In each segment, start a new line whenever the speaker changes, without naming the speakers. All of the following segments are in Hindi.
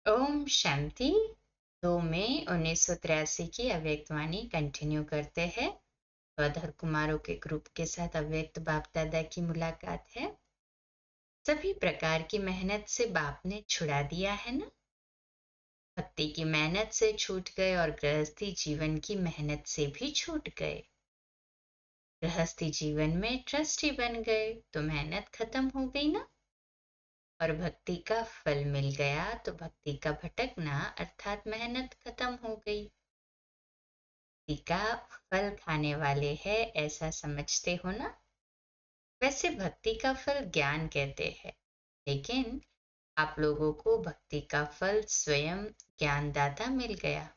ओम शांति। 2 मई 1983 की अव्यक्तवाणी कंटिन्यू करते हैं। स्वधर कुमारों के ग्रुप के साथ अव्यक्त बाप दादा की मुलाकात है। सभी प्रकार की मेहनत से बाप ने छुड़ा दिया है ना। भक्ति की मेहनत से छूट गए और गृहस्थी जीवन की मेहनत से भी छूट गए। गृहस्थी जीवन में ट्रस्टी बन गए तो मेहनत खत्म हो गई ना। और भक्ति का फल मिल गया तो भक्ति का भटकना अर्थात मेहनत खत्म हो गई। भक्ति का फल खाने वाले हैं ऐसा समझते हो ना। वैसे भक्ति का फल ज्ञान कहते हैं, लेकिन आप लोगों को भक्ति का फल स्वयं ज्ञानदाता मिल गया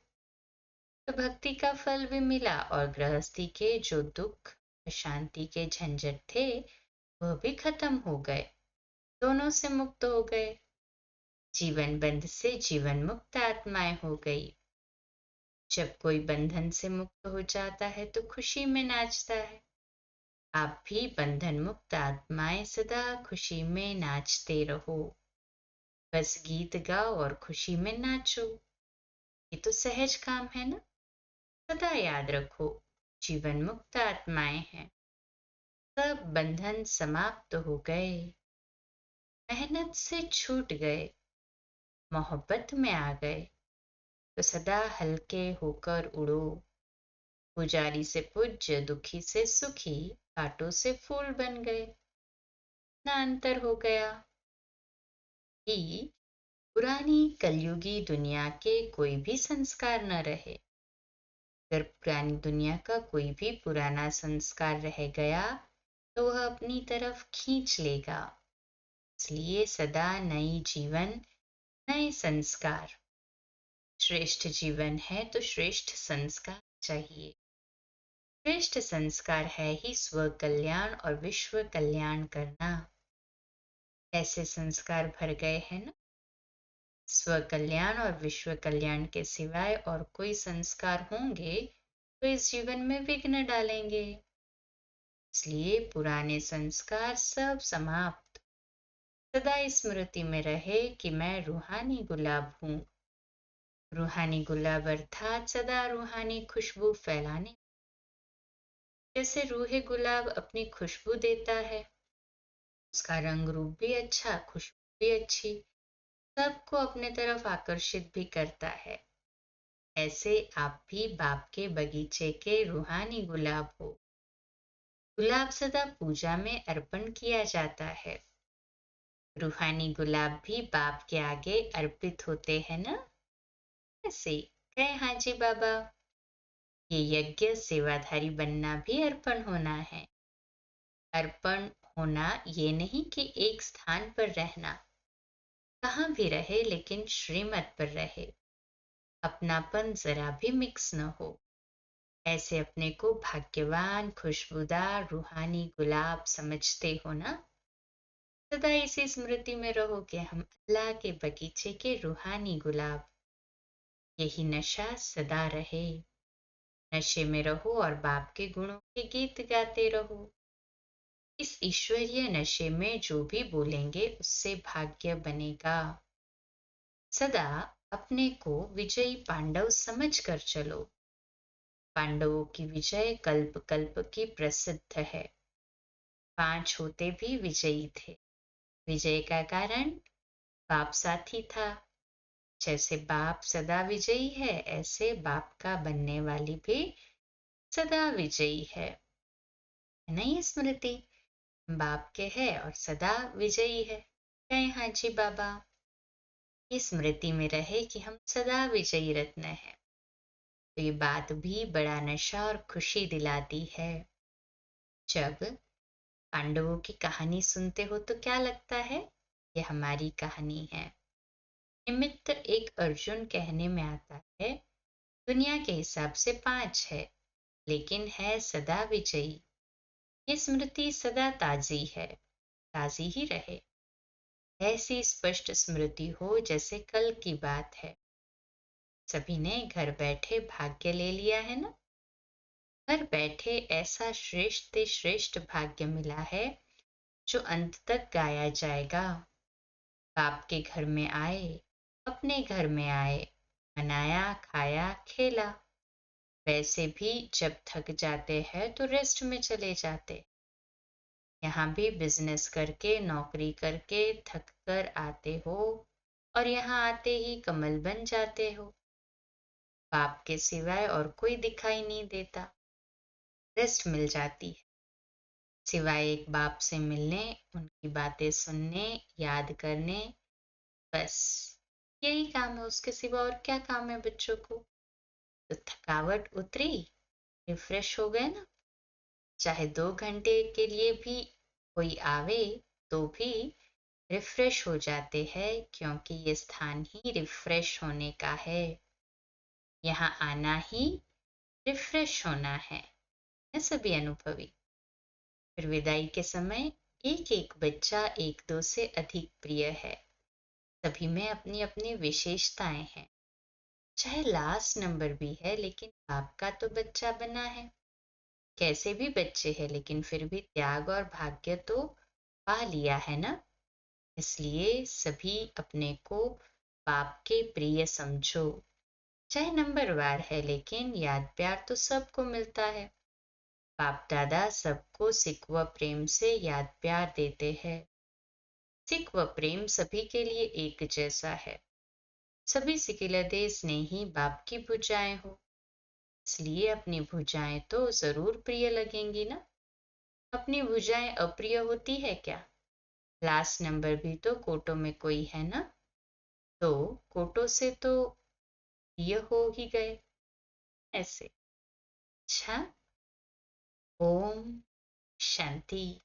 तो भक्ति का फल भी मिला और गृहस्थी के जो दुख शांति के झंझट थे वह भी खत्म हो गए। दोनों से मुक्त हो गए। जीवन बंध से जीवन मुक्त आत्माएं हो गई। जब कोई बंधन से मुक्त हो जाता है तो खुशी में नाचता है। आप भी बंधन मुक्त आत्माएं सदा खुशी में नाचते रहो। बस गीत गाओ और खुशी में नाचो। ये तो सहज काम है ना। सदा याद रखो, जीवन मुक्त आत्माएं हैं। सब बंधन समाप्त हो गए। मेहनत से छूट गए। मोहब्बत में आ गए तो सदा हल्के होकर उड़ो। पुजारी से पूज्य, दुखी से सुखी, कांटों से फूल बन गए। ना अंतर हो गया कि पुरानी कलयुगी दुनिया के कोई भी संस्कार न रहे। अगर पुरानी दुनिया का कोई भी पुराना संस्कार रह गया तो वह अपनी तरफ खींच लेगा। इसलिए सदा नई जीवन, नए संस्कार। श्रेष्ठ जीवन है तो श्रेष्ठ संस्कार चाहिए। श्रेष्ठ संस्कार है ही स्व कल्याण और विश्व कल्याण करना। ऐसे संस्कार भर गए हैं ना। स्व कल्याण और विश्व कल्याण के सिवाय और कोई संस्कार होंगे तो इस जीवन में विघ्न डालेंगे। इसलिए पुराने संस्कार सब समाप्त। सदा स्मृति में रहे कि मैं रूहानी गुलाब हूँ। रूहानी गुलाब अर्थात सदा रूहानी खुशबू फैलाने। जैसे रूहे गुलाब अपनी खुशबू देता है, उसका रंग रूप भी अच्छा, खुशबू भी अच्छी, सबको अपने तरफ आकर्षित भी करता है। ऐसे आप भी बाप के बगीचे के रूहानी गुलाब हो। गुलाब सदा पूजा में अर्पण किया जाता है। रूहानी गुलाब भी बाप के आगे अर्पित होते हैं ना। ऐसे कहे हाँ जी बाबा। ये यज्ञ सेवाधारी बनना भी अर्पण होना है। अर्पण होना ये नहीं कि एक स्थान पर रहना, कहाँ भी रहे लेकिन श्रीमत पर रहे। अपनापन जरा भी मिक्स न हो। ऐसे अपने को भाग्यवान, खुशबूदार, रूहानी गुलाब समझते हो ना। सदा इसी स्मृति में रहो कि हम अल्लाह के बगीचे के रूहानी गुलाब। यही नशा सदा रहे। नशे में रहो और बाप के गुणों के गीत गाते रहो। इस ईश्वरीय नशे में जो भी बोलेंगे उससे भाग्य बनेगा। सदा अपने को विजयी पांडव समझ कर चलो। पांडवों की विजय कल्प कल्प की प्रसिद्ध है। 5 होते भी विजयी थे। विजय का कारण बाप साथी था। जैसे बाप सदा विजयी है, ऐसे बाप का बनने वाली भी सदा विजयी है ना। ये स्मृति बाप के है और सदा विजयी है। कहे हाँ जी बाबा। ये स्मृति में रहे कि हम सदा विजयी रत्न है। तो ये बात भी बड़ा नशा और खुशी दिलाती है। जब पांडवों की कहानी सुनते हो तो क्या लगता है? ये हमारी कहानी है। निमित्त एक अर्जुन कहने में आता है, दुनिया के हिसाब से 5 है, लेकिन है सदा विजयी। ये स्मृति सदा ताजी है, ताजी ही रहे। ऐसी स्पष्ट स्मृति हो जैसे कल की बात है। सभी ने घर बैठे भाग्य ले लिया है ना। घर बैठे ऐसा श्रेष्ठ से श्रेष्ठ भाग्य मिला है जो अंत तक गाया जाएगा। बाप के घर में आए, अपने घर में आए, बनाया, खाया, खेला। वैसे भी जब थक जाते हैं तो रेस्ट में चले जाते। यहाँ भी बिजनेस करके, नौकरी करके थक कर आते हो और यहाँ आते ही कमल बन जाते हो। बाप के सिवाय और कोई दिखाई नहीं देता। रेस्ट मिल जाती है, सिवाय एक बाप से मिलने, उनकी बातें सुनने, याद करने। बस यही काम है, उसके सिवा और क्या काम है बच्चों को। तो थकावट उतरी, रिफ्रेश हो गए ना। चाहे 2 घंटे के लिए भी कोई आवे तो भी रिफ्रेश हो जाते हैं, क्योंकि ये स्थान ही रिफ्रेश होने का है। यहाँ आना ही रिफ्रेश होना है सभी अनुभवी। फिर विदाई के समय एक एक बच्चा एक दो से अधिक प्रिय है। सभी में अपनी अपनी विशेषताएं हैं। चाहे लास्ट नंबर भी है, लेकिन आपका तो बच्चा बना है। कैसे भी बच्चे हैं, लेकिन फिर भी त्याग और भाग्य तो पा लिया है ना। इसलिए सभी अपने को बाप के प्रिय समझो। चाहे नंबरवार है, लेकिन याद प्यार तो सबको मिलता है। बाप दादा सबको सिक व प्रेम से याद प्यार देते हैं। सिक व प्रेम सभी के लिए एक जैसा है। सभी सिकिलदे स्नेही बाप की भुजाएं हो, इसलिए अपनी भुजाएं तो जरूर प्रिय लगेंगी ना। अपनी भुजाएं अप्रिय होती है क्या? लास्ट नंबर भी तो कोटो में कोई है ना, तो कोटो से तो प्रिय हो ही गए ऐसे। अच्छा, ओम शांति।